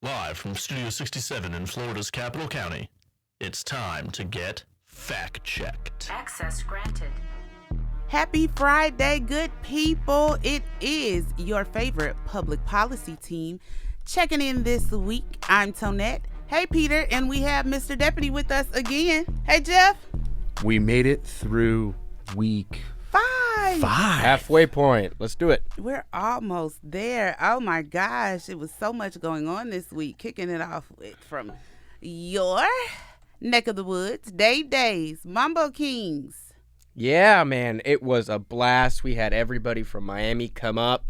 Live from Studio 67 in Florida's capital county, it's time to get fact-checked. Access granted. Happy Friday, good people. It is your favorite public policy team checking in this week. I'm Tonette. Hey, Peter, and we have Mr. Deputy with us again. Hey, Jeff. We made it through week 5. Halfway point. Let's do it. We're almost there. Oh, my gosh. It was so much going on this week. Kicking it off from your neck of the woods, Dave Days, Mambo Kings. Yeah, man, it was a blast. We had everybody from Miami come up.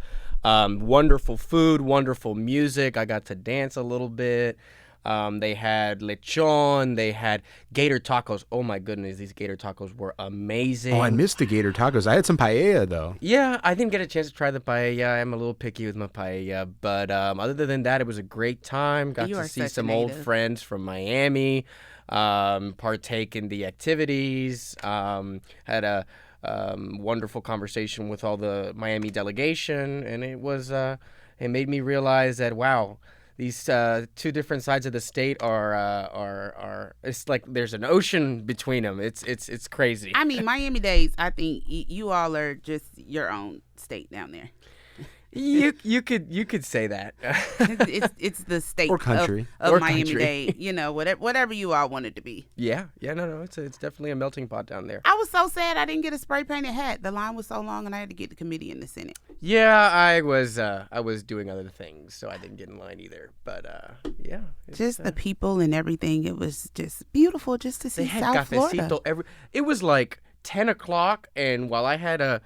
Wonderful food, wonderful music. I got to dance a little bit. They had lechon. They had gator tacos. Oh, my goodness, these gator tacos were amazing. Oh, I missed the gator tacos. I had some paella, though. Yeah, I didn't get a chance to try the paella. I'm a little picky with my paella. But other than that, it was a great time. Got to see some old friends from Miami. Partake in the activities, had a wonderful conversation with all the Miami delegation, and it made me realize that, wow, these two different sides of the state are it's like there's an ocean between them. It's crazy. I mean, Miami-Dade, I think you all are just your own state down there. You could say that. it's the state or country of or Miami-Dade, whatever you all want it to be. Yeah, no, it's definitely a melting pot down there. I was so sad I didn't get a spray painted hat. The line was so long, and I had to get the committee in the Senate. Yeah, I was doing other things, so I didn't get in line either. But yeah, just the people and everything. It was just beautiful just to see South Florida. It was like 10 o'clock, and while I had a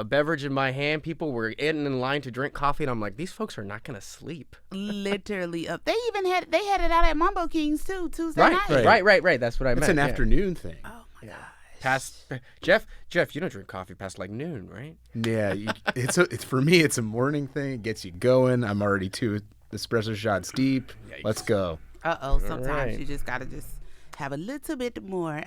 beverage in my hand, people were getting in line to drink coffee, and I'm like, these folks are not going to sleep. Literally up. They had it out at Mambo Kings too, Tuesday night. Right. That's what I meant. It's an afternoon thing. Oh my gosh. Past Jeff, you don't drink coffee past like noon, right? Yeah, it's for me. It's a morning thing. It gets you going. I'm already 2 espresso shots deep. Yikes. Let's go. Sometimes you just gotta have a little bit more.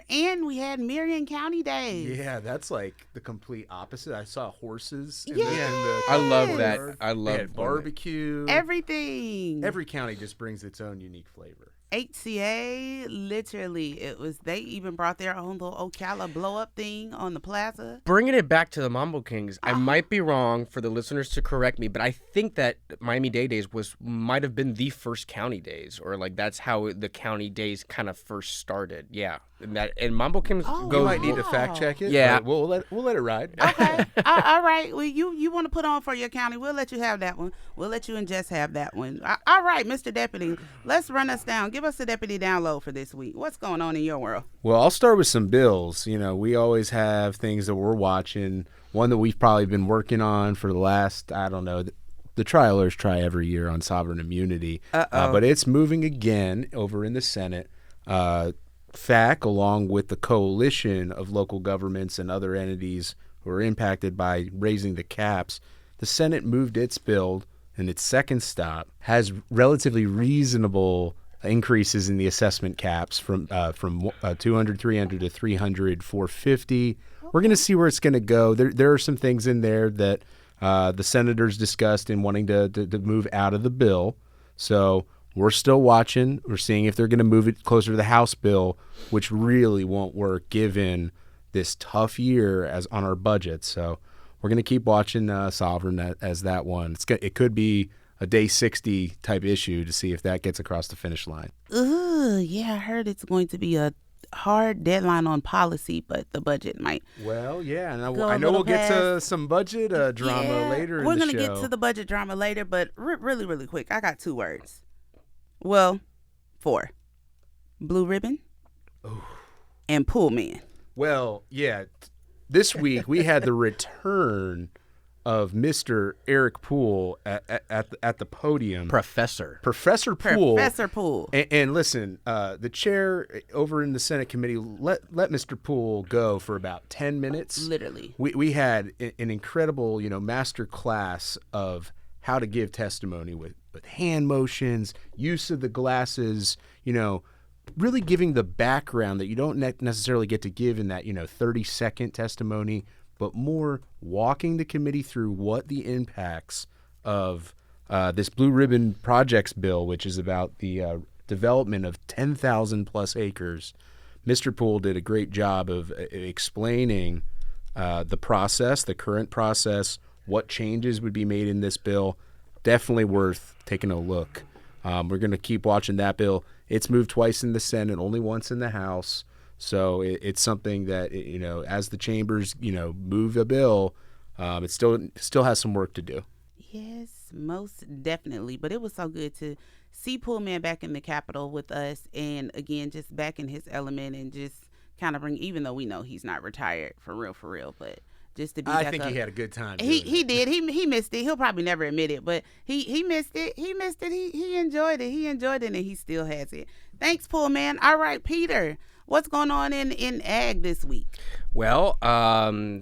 And we had Marion County Day. Yeah, that's like the complete opposite. I saw horses. I love that. I love barbecue. Everything. Every county just brings its own unique flavor. HCA, literally, they even brought their own little Ocala blow-up thing on the plaza. Bringing it back to the Mambo Kings, I might be wrong, for the listeners to correct me, but I think that Miami-Dade Days might have been the first county days, or like that's how the county days kind of first started. Yeah, and Mambo Kings You might need to fact check it. Yeah, we'll let it ride. Okay, all right. Well, you want to put on for your county? We'll let you have that one. We'll let you and Jess have that one. All right, Mr. Deputy, let's run us down. Give us the deputy download for this week. What's going on in your world? Well, I'll start with some bills. We always have things that we're watching. One that we've probably been working on for the last, I don't know, the trialers try every year on sovereign immunity. But it's moving again over in the Senate. FAC, along with the coalition of local governments and other entities who are impacted by raising the caps, the Senate moved its bill, and its second stop has relatively reasonable increases in the assessment caps from 200, 300 to 300, 450. We're going to see where it's going to go. There are some things in there that the senators discussed in wanting to move out of the bill. So we're still watching. We're seeing if they're going to move it closer to the House bill, which really won't work given this tough year as on our budget. So we're going to keep watching Sovereign as that one. It could be a day 60 type issue to see if that gets across the finish line. Yeah, I heard it's going to be a hard deadline on policy, but the budget might. Well, yeah, and I know we'll get to some budget drama later in the show. We're going to get to the budget drama later, but really, really quick, I got 2 words. Well, 4. Blue ribbon and pool man. Well, yeah, this week we had the return of Mr. Eric Poole at the podium. Professor Poole. And listen, the chair over in the Senate committee let Mr. Poole go for about 10 minutes. Literally. We had an incredible, master class of how to give testimony with hand motions, use of the glasses, really giving the background that you don't necessarily get to give in that, 30-second testimony, but more walking the committee through what the impacts of this Blue Ribbon Projects bill, which is about the development of 10,000 plus acres. Mr. Poole did a great job of explaining the process, the current process, what changes would be made in this bill. Definitely worth taking a look. We're going to keep watching that bill. It's moved twice in the Senate, only once in the House. So it's something that, as the chambers, move a bill, it still has some work to do. Yes, most definitely. But it was so good to see Pullman back in the Capitol with us, and again, just back in his element, and just kind of bring, even though we know he's not retired for real, but just to be back up. I think he had a good time. He did. He missed it. He'll probably never admit it, but he missed it. He enjoyed it. He enjoyed it, and he still has it. Thanks, Pullman. All right, Peter. What's going on in ag this week? Well,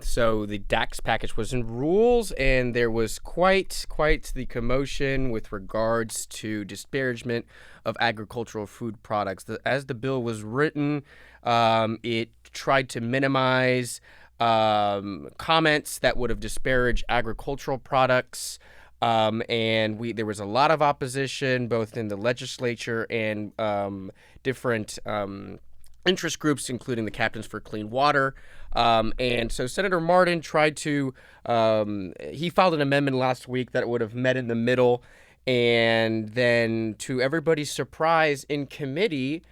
so the DAX package was in rules, and there was quite the commotion with regards to disparagement of agricultural food products. As the bill was written, it tried to minimize comments that would have disparaged agricultural products. And there was a lot of opposition, both in the legislature and different interest groups, including the Captains for Clean Water. And so Senator Martin tried to, he filed an amendment last week that would have met in the middle. And then, to everybody's surprise, in committee,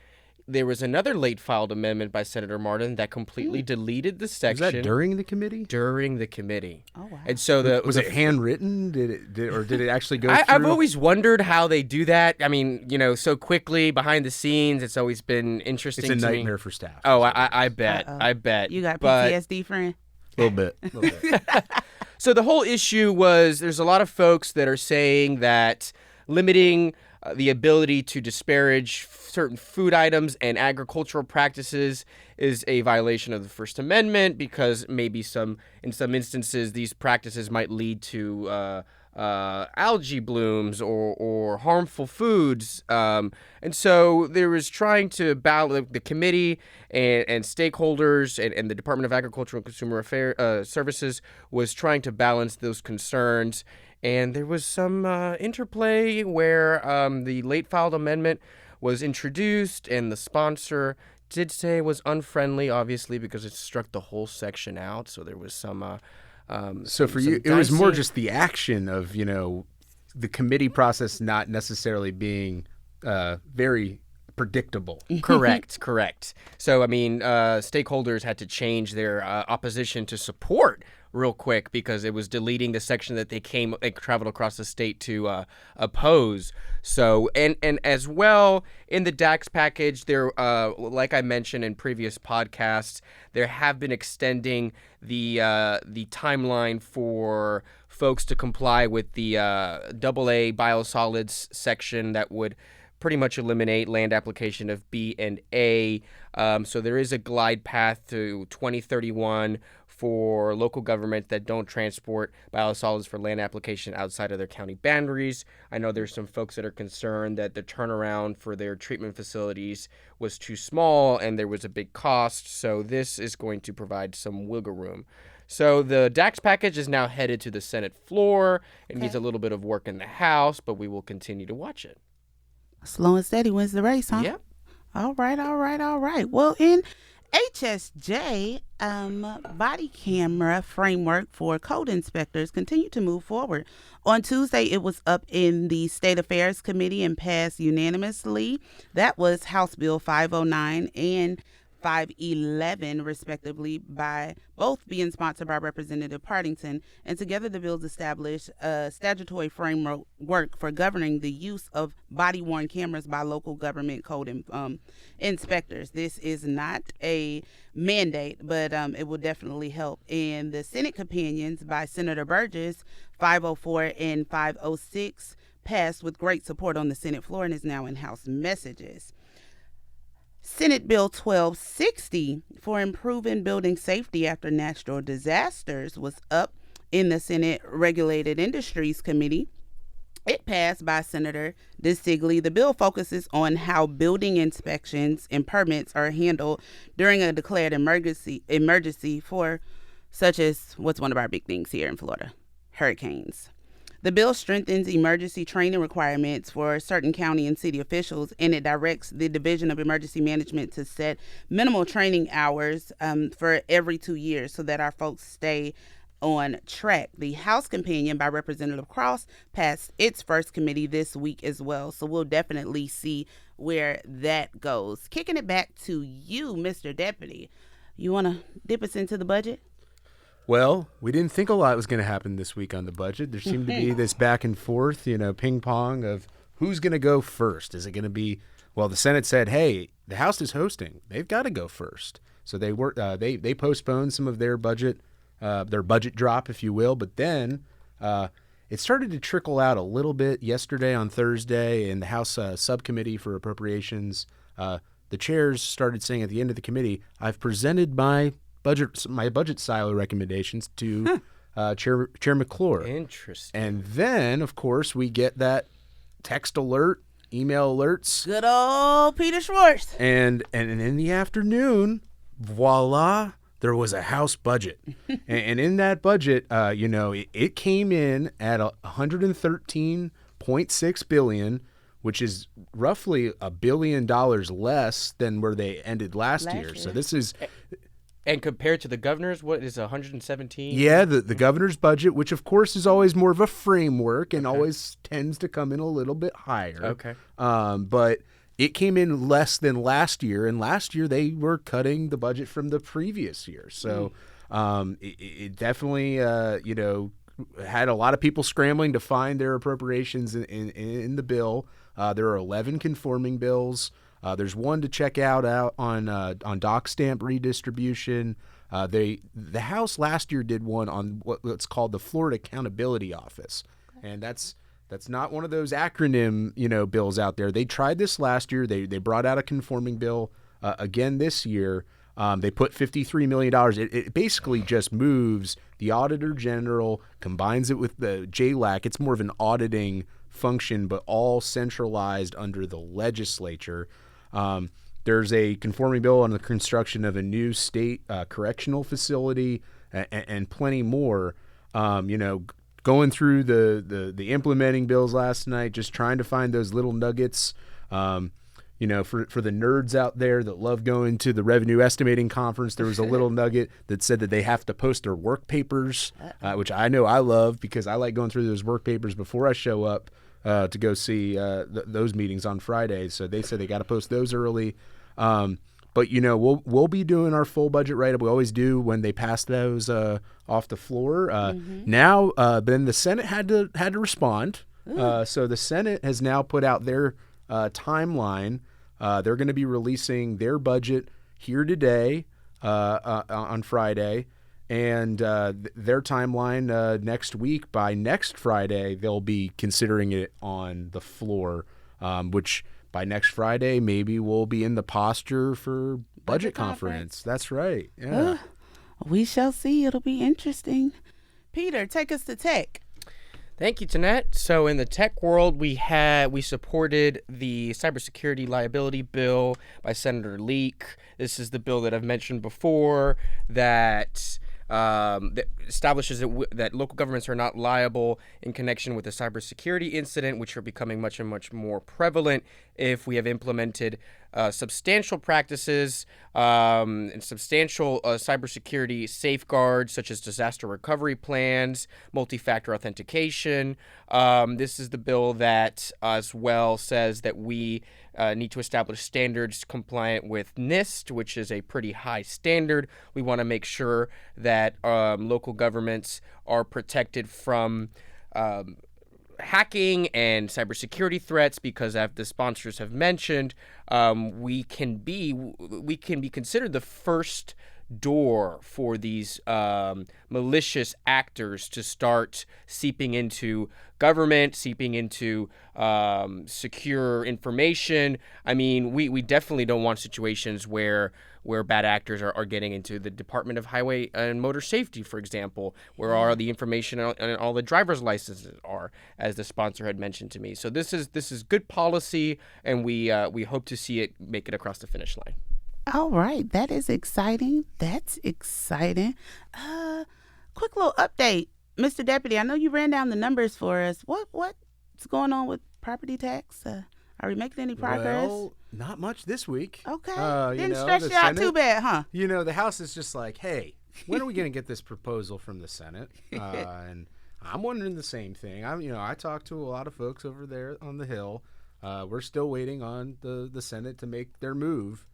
there was another late filed amendment by Senator Martin that completely deleted the section. Was that during the committee? During the committee. Oh, wow. And so was it handwritten? Did it actually go through? I've always wondered how they do that. I mean, so quickly behind the scenes. It's always been interesting. It's a to me. nightmare for staff. Oh, I bet. I bet. You got PTSD, friend? A little bit. So the whole issue was, there's a lot of folks that are saying that limiting the ability to disparage certain food items and agricultural practices is a violation of the First Amendment, because maybe in some instances these practices might lead to algae blooms or harmful foods. And so there was trying to balance, the committee and stakeholders and the Department of Agricultural and Consumer Services was trying to balance those concerns. And there was some interplay where the late filed amendment was introduced, and the sponsor did say it was unfriendly, obviously, because it struck the whole section out. So there was some. So for you, it was more just the action of the committee process not necessarily being very predictable. Correct. So I mean, stakeholders had to change their opposition to support real quick, because it was deleting the section that they traveled across the state to oppose. So and as well, in the DAX package, there, like I mentioned in previous podcasts, there have been extending the timeline for folks to comply with the AA biosolids section that would pretty much eliminate land application of B and A. So there is a glide path to 2031 for local governments that don't transport biosolids for land application outside of their county boundaries. I know there's some folks that are concerned that the turnaround for their treatment facilities was too small and there was a big cost. So this is going to provide some wiggle room. So the DAX package is now headed to the Senate floor. It needs a little bit of work in the House, but we will continue to watch it. Slow and steady wins the race, huh? Yep. All right. Well, in HSJ, body camera framework for code inspectors continued to move forward. On Tuesday, it was up in the State Affairs Committee and passed unanimously. That was House Bill 509 and 511, respectively, by both being sponsored by Representative Partington. And together the bills establish a statutory framework for governing the use of body-worn cameras by local government code inspectors. This is not a mandate, but it will definitely help. And the Senate companions by Senator Burgess, 504 and 506, passed with great support on the Senate floor and is now in House messages. Senate Bill 1260 for improving building safety after natural disasters was up in the Senate Regulated Industries Committee. It passed by Senator DeSigley. The bill focuses on how building inspections and permits are handled during a declared emergency for such as what's one of our big things here in Florida, hurricanes. The bill strengthens emergency training requirements for certain county and city officials, and it directs the Division of Emergency Management to set minimal training hours for every 2 years so that our folks stay on track. The House Companion by Representative Cross passed its first committee this week as well, so we'll definitely see where that goes. Kicking it back to you, Mr. Deputy. You want to dip us into the budget? Well, we didn't think a lot was going to happen this week on the budget. There seemed to be this back and forth, ping pong of who's going to go first. Is it going to be, well, the Senate said, hey, the House is hosting. They've got to go first. So they postponed some of their budget drop, if you will. But then it started to trickle out a little bit yesterday on Thursday in the House Subcommittee for Appropriations. The chairs started saying at the end of the committee, I've presented my budget silo recommendations to Chair McClure. Interesting. And then, of course, we get that text alert, email alerts. Good old Peter Schwartz. And in the afternoon, voila, there was a House budget. And in that budget, it came in at $113.6 billion, which is roughly $1 billion less than where they ended last year. So this is... And compared to the governor's, what is 117? Yeah, the governor's budget, which of course is always more of a framework and always tends to come in a little bit higher. Okay. But it came in less than last year, and last year they were cutting the budget from the previous year. So it definitely, had a lot of people scrambling to find their appropriations in the bill. There are 11 conforming bills. There's one to check out on dock stamp redistribution. The House last year did one on what's called the Florida Accountability Office, and that's not one of those acronym bills out there. They tried this last year. They brought out a conforming bill again this year. They put $53 million. It basically just moves the Auditor General, combines it with the JLAC. It's more of an auditing function, but all centralized under the legislature. There's a conforming bill on the construction of a new state correctional facility and plenty more. Going through the implementing bills last night, just trying to find those little nuggets. For the nerds out there that love going to the revenue estimating conference, there was a little nugget that said that they have to post their work papers, which I know I love because I like going through those work papers before I show up to go see those meetings on Fridays. So they said they got to post those early. But we'll be doing our full budget write-up. We always do when they pass those off the floor. Now, then the Senate had to respond. So the Senate has now put out their timeline. They're going to be releasing their budget here today on Friday. And their timeline next week, by next Friday, they'll be considering it on the floor, which by next Friday, maybe we'll be in the posture for budget conference. That's right. Yeah. We shall see. It'll be interesting. Peter, take us to tech. Thank you, Tanette. So in the tech world, we supported the cybersecurity liability bill by Senator Leak. This is the bill that I've mentioned before that establishes that local governments are not liable in connection with a cybersecurity incident, which are becoming much and much more prevalent if we have implemented substantial practices and substantial cybersecurity safeguards, such as disaster recovery plans, multi-factor authentication. This is the bill that as well says that we need to establish standards compliant with NIST, which is a pretty high standard. We want to make sure that local governments are protected from hacking and cybersecurity threats, because as the sponsors have mentioned, we can be considered the first door for these malicious actors to start seeping into government, seeping into secure information. I mean, we definitely don't want situations where bad actors are getting into the Department of Highway and Motor Safety, for example, where all the information and all the driver's licenses are, as the sponsor had mentioned to me. So this is good policy, and we hope to see it make it across the finish line. All right, that is exciting. That's exciting. Quick little update. Mr. Deputy, I know you ran down the numbers for us. What's going on with property tax? Are we making any progress? Well, not much this week. Okay. Didn't stress you out too bad, huh? The House is just like, hey, when are we going to get this proposal from the Senate? And I'm wondering the same thing. I talked to a lot of folks over there on the Hill. We're still waiting on the Senate to make their move.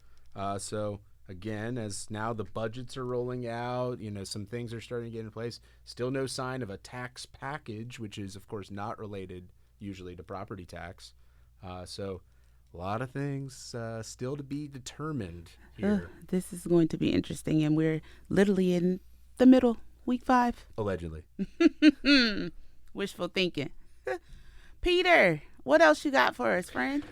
So again, as now the budgets are rolling out, some things are starting to get in place. Still no sign of a tax package, which is of course not related usually to property tax. So a lot of things still to be determined here. This is going to be interesting, and we're literally in the middle, week 5. Allegedly. Wishful thinking. Peter, what else you got for us, friend?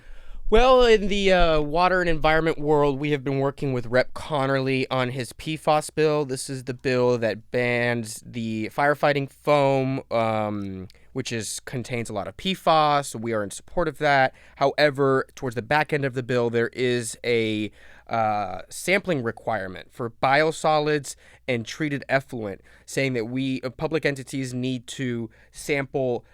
Well, in the water and environment world, we have been working with Rep. Connerly on his PFAS bill. This is the bill that bans the firefighting foam, which contains a lot of PFAS. So we are in support of that. However, towards the back end of the bill, there is a sampling requirement for biosolids and treated effluent, saying that public entities need to sample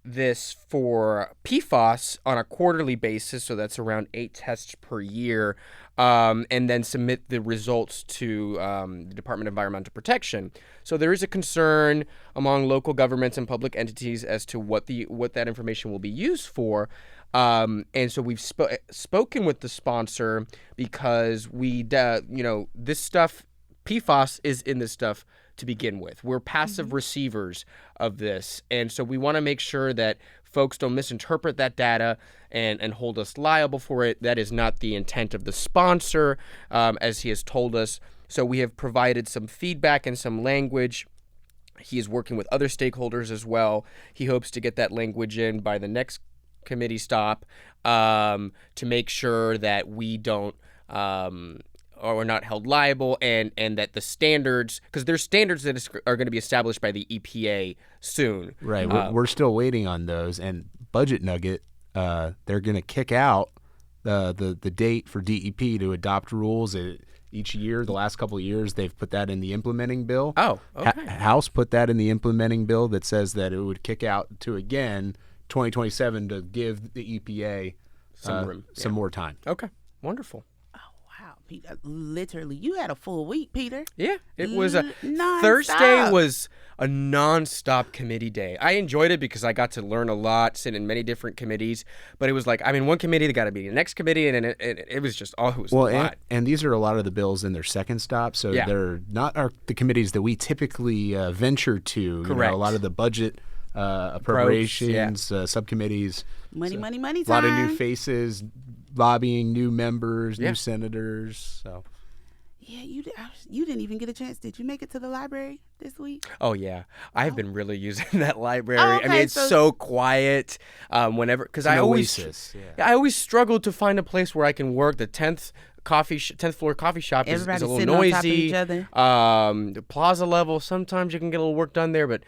this for PFAS on a quarterly basis, so that's around 8 tests per year, and then submit the results to the Department of Environmental Protection. So there is a concern among local governments and public entities as to what that information will be used for. And so we've spoken with the sponsor because this stuff, PFAS is in this stuff to begin with. We're passive receivers of this. And so we want to make sure that folks don't misinterpret that data and hold us liable for it. That is not the intent of the sponsor, as he has told us. So we have provided some feedback and some language. He is working with other stakeholders as well. He hopes to get that language in by the next committee stop to make sure that we don't or we're not held liable, and that the standards, because there's standards that are going to be established by the EPA soon. Right. We're still waiting on those. And Budget Nugget, they're going to kick out the date for DEP to adopt rules each year. The last couple of years, they've put that in the implementing bill. Oh, okay. House put that in the implementing bill that says that it would kick out to, again, 2027 to give the EPA some more time. Okay. Wonderful. Peter, literally, you had a full week, Peter. Yeah, it was non-stop. Thursday was a non-stop committee day. I enjoyed it because I got to learn a lot, sit in many different committees. But it was like I'm in one committee, they got to be in the next committee, and it was just a lot. And these are a lot of the bills in their second stop, so they're not the committees that we typically venture to. Correct. A lot of the budget appropriations, subcommittees. Money time. A lot of new faces. Lobbying new members, new senators. So, yeah, you didn't even get a chance. Did you make it to the library this week? Oh yeah, I've been really using that library. Oh, okay, I mean, it's so quiet. Because I always struggled to find a place where I can work. The 10th floor coffee shop is a little noisy. On top of each other. The plaza level, sometimes you can get a little work done there, but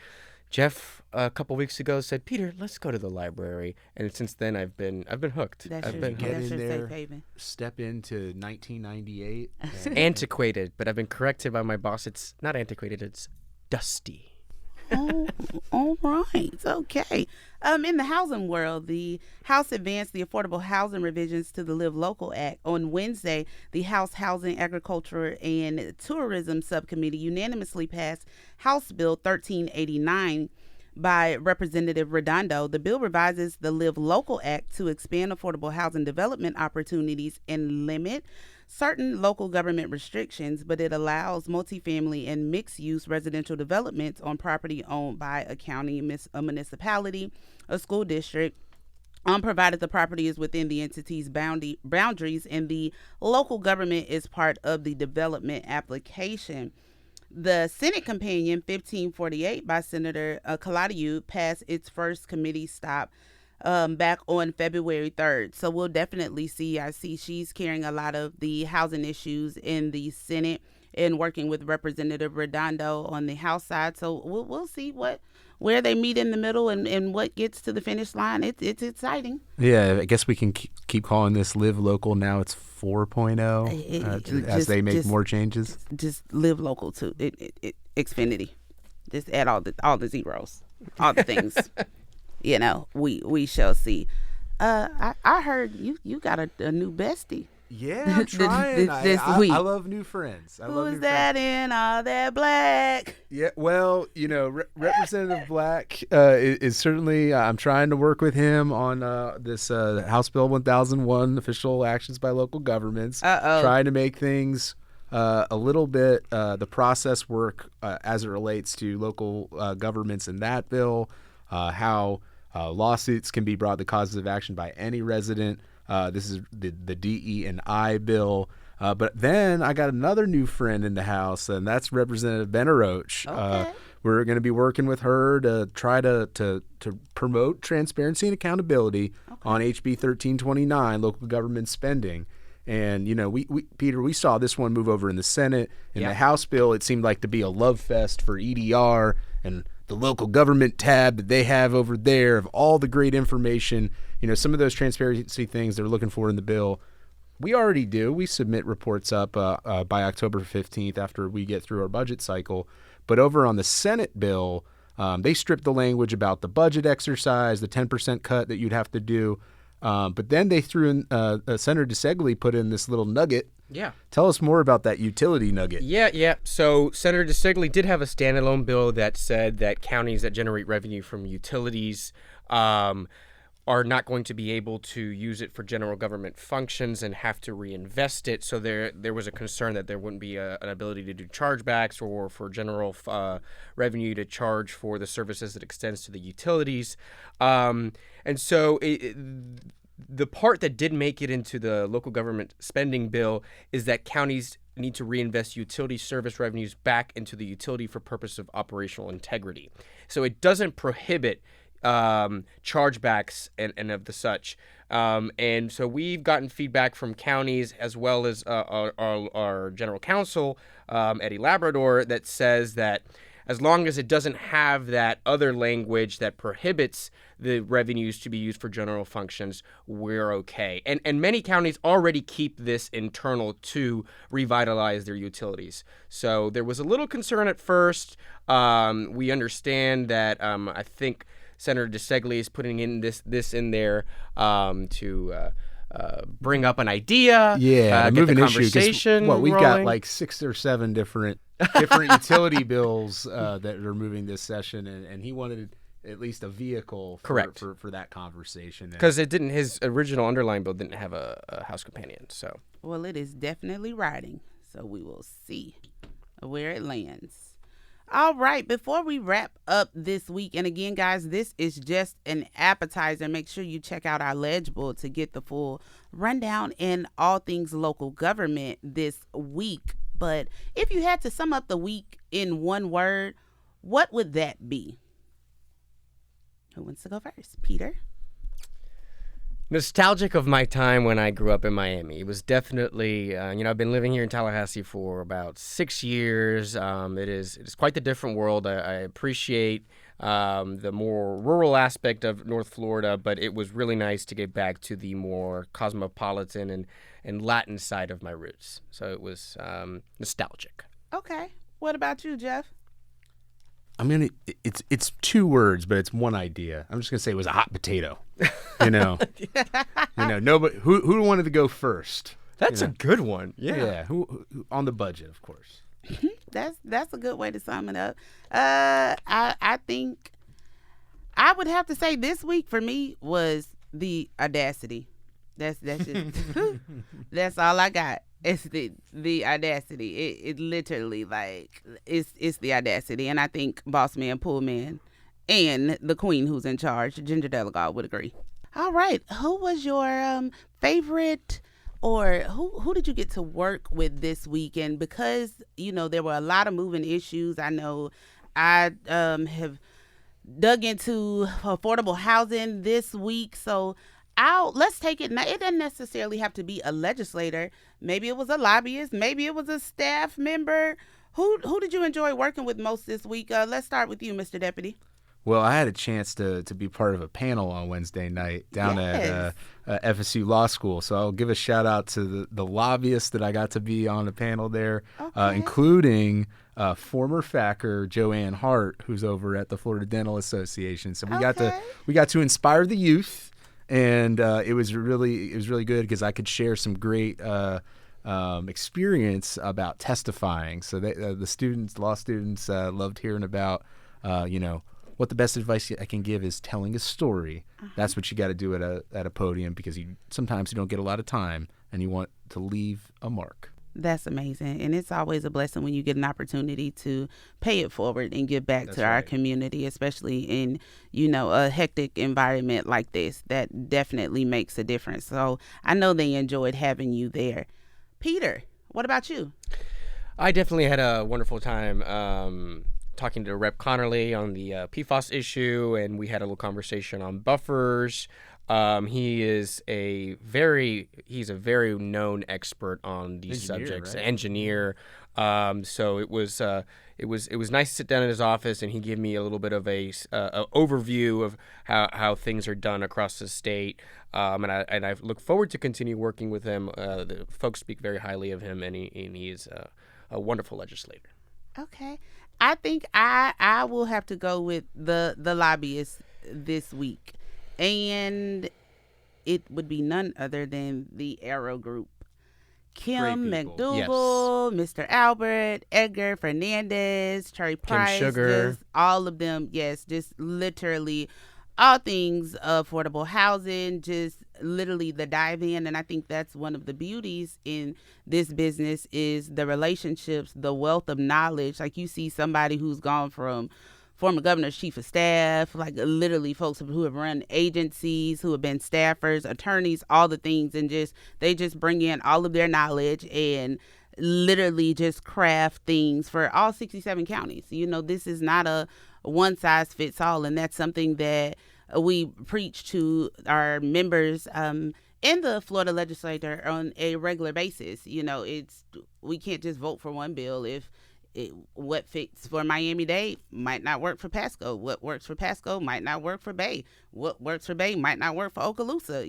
Jeff a couple weeks ago said, "Peter, let's go to the library," and since then I've been hooked. I've been get in there, step into 1998. Antiquated, but I've been corrected by my boss. It's not antiquated; it's dusty. Oh, all right, okay. In the housing world, the House advanced the affordable housing revisions to the Live Local Act. On Wednesday, the House Housing, Agriculture, and Tourism Subcommittee unanimously passed House Bill 1389 by Representative Redondo. The bill revises the Live Local Act to expand affordable housing development opportunities and limit certain local government restrictions, but it allows multifamily and mixed-use residential developments on property owned by a county, a municipality, a school district, provided the property is within the entity's boundaries and the local government is part of the development application. The Senate companion 1548 by Senator Kaladiu passed its first committee stop back on February 3rd. So we'll definitely see. I see she's carrying a lot of the housing issues in the Senate and working with Representative Redondo on the House side. So we'll see where they meet in the middle and what gets to the finish line. It's exciting. Yeah, I guess we can keep calling this Live Local. Now it's 4.0 as they make more changes. Just Live Local to Xfinity. Just add all the zeros, all the things. We shall see. I heard you got a new bestie. Yeah, I'm trying. this week. I love new friends. Who's that in all that black? Yeah, well, Representative Black is certainly. I'm trying to work with him on this House Bill 1001, official actions by local governments. Trying to make things a little bit the process work as it relates to local governments in that bill. How lawsuits can be brought to causes of action by any resident. This is the DE&I bill. But then I got another new friend in the House, and that's Representative Benaroche. Okay. We're going to be working with her to try to promote transparency and accountability on HB 1329, local government spending. And, we Peter, we saw this one move over in the Senate. In the House bill, it seemed like to be a love fest for EDR and the local government tab that they have over there of all the great information. Some of those transparency things they're looking for in the bill, we already do. We submit reports up by October 15th after we get through our budget cycle. But over on the Senate bill, they stripped the language about the budget exercise, the 10% cut that you'd have to do. But then they threw in, Senator DeSegli put in this little nugget. Yeah. Tell us more about that utility nugget. Yeah. So Senator DeSegli did have a standalone bill that said that counties that generate revenue from utilities are not going to be able to use it for general government functions and have to reinvest it. So there was a concern that there wouldn't be an ability to do chargebacks or for general revenue to charge for the services that extends to the utilities. And so the part that did make it into the local government spending bill is that counties need to reinvest utility service revenues back into the utility for purpose of operational integrity. So it doesn't prohibit chargebacks and of the such. And so we've gotten feedback from counties as well as our general counsel, Eddie Labrador, that says that as long as it doesn't have that other language that prohibits the revenues to be used for general functions, we're okay. And many counties already keep this internal to revitalize their utilities. So there was a little concern at first. We understand that I think Senator DeSegli is putting in this in there to bring up an idea, get the conversation we've rolling. got like 6 or 7 different utility bills that are moving this session, and he wanted at least a vehicle for that conversation. Because his original underlying bill didn't have a House companion. So well, it is definitely riding, so we will see where it lands. All right, before we wrap up this week, and again, guys, this is just an appetizer. Make sure you check out our legible to get the full rundown in all things local government this week. But if you had to sum up the week in one word, what would that be? Who wants to go first? Peter? Nostalgic of my time when I grew up in Miami. It was definitely, I've been living here in Tallahassee for about 6 years. It is quite the different world. I appreciate the more rural aspect of North Florida, but it was really nice to get back to the more cosmopolitan and Latin side of my roots. So it was nostalgic. Okay. What about you, Jeff? It's 2 words, but it's one idea. I'm just gonna say it was a hot potato. Nobody who wanted to go first. That's a good one. Yeah. Who on the budget, of course. That's a good way to sum it up. I think I would have to say this week for me was the audacity. That's just that's all I got. It's the audacity. It literally it's the audacity, and I think Boss Man, Pool Man, and the Queen who's in charge, Ginger Delegault, would agree. All right, who was your favorite, or who did you get to work with this weekend? Because there were a lot of moving issues. I know I have dug into affordable housing this week, so let's take it. Now, it doesn't necessarily have to be a legislator. Maybe it was a lobbyist. Maybe it was a staff member. Who did you enjoy working with most this week? Let's start with you, Mr. Deputy. Well, I had a chance to be part of a panel on Wednesday night down at FSU Law School. So I'll give a shout out to the lobbyists that I got to be on the panel there, including former FACer Joanne Hart, who's over at the Florida Dental Association. So we got to inspire the youth, and it was really good because I could share some great experience about testifying. So the law students loved hearing about what the best advice I can give is telling a story. That's what you got to do at a podium, because sometimes you don't get a lot of time and you want to leave a mark. That's amazing. And it's always a blessing when you get an opportunity to pay it forward and give back to our community, especially in, a hectic environment like this. That definitely makes a difference. So I know they enjoyed having you there. Peter, what about you? I definitely had a wonderful time talking to Rep. Connerly on the PFAS issue, and we had a little conversation on buffers. He's a very known expert on these subjects, right? Engineer. So it was nice to sit down in his office, and he gave me a little bit of a overview of how things are done across the state. And I look forward to continue working with him. The folks speak very highly of him, and he's a wonderful legislator. Okay. I think I will have to go with the lobbyists this week. And it would be none other than the Arrow Group. Kim McDougal, yes. Mr. Albert, Edgar Fernandez, Cherry Price, Kim Sugar. Just all of them, yes, just literally all things affordable housing, just literally the dive in. And I think that's one of the beauties in this business is the relationships, the wealth of knowledge. Like you see somebody who's gone from former governor's chief of staff, like literally folks who have run agencies, who have been staffers, attorneys, all the things, and they just bring in all of their knowledge and literally just craft things for all 67 counties. This is not a one size fits all, and that's something that we preach to our members in the Florida legislature on a regular basis. We can't just vote for one bill if what fits for Miami-Dade might not work for Pasco. What works for Pasco might not work for Bay. What works for Bay might not work for Okaloosa.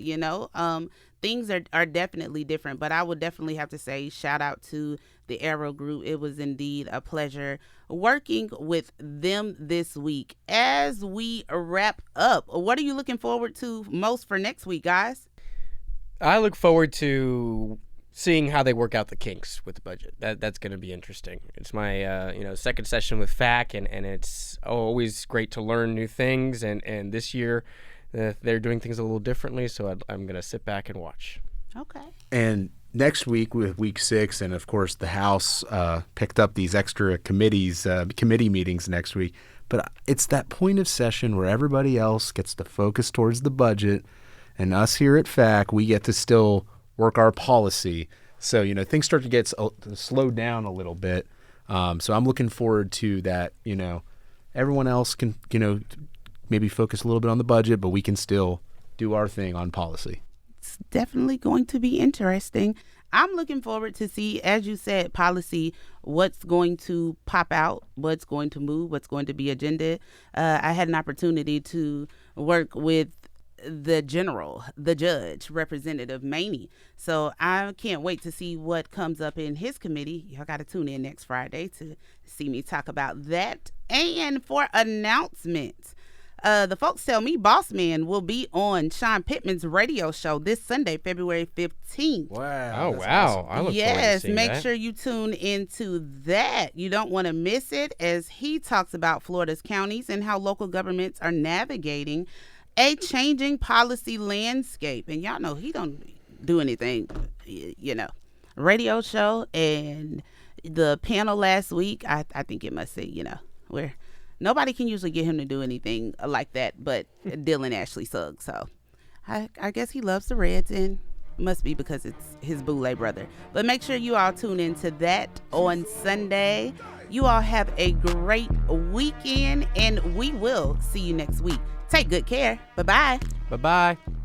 Things are definitely different, but I would definitely have to say shout out to the Arrow Group. It was indeed a pleasure working with them this week. As we wrap up, what are you looking forward to most for next week, guys? I look forward to seeing how they work out the kinks with the budget. That's going to be interesting. It's my second session with FAC, and it's always great to learn new things. And this year, they're doing things a little differently, so I'm going to sit back and watch. Okay. And next week with week 6, and of course the House picked up these extra committee meetings next week. But it's that point of session where everybody else gets to focus towards the budget, and us here at FAC, we get to still work our policy. So, things start to get slowed down a little bit. So I'm looking forward to that. Everyone else can, maybe focus a little bit on the budget, but we can still do our thing on policy. It's definitely going to be interesting. I'm looking forward to see, as you said, policy, what's going to pop out, what's going to move, what's going to be agenda. I had an opportunity to work with the judge, Representative Maney. So I can't wait to see what comes up in his committee. Y'all got to tune in next Friday to see me talk about that. And for announcements, the folks tell me Boss Man will be on Sean Pittman's radio show this Sunday, February 15th. Wow. Oh, wow. Awesome. I look forward to seeing make that. sure you tune into that. You don't want to miss it, as he talks about Florida's counties and how local governments are navigating a changing policy landscape. And y'all know he don't do anything, radio show. And the panel last week, I think it must say, where nobody can usually get him to do anything like that but Dylan Ashley Suggs. So I guess he loves the Reds, and it must be because it's his Boulay brother. But make sure you all tune into that on Sunday. You all have a great weekend, and we will see you next week. Take good care. Bye-bye. Bye-bye.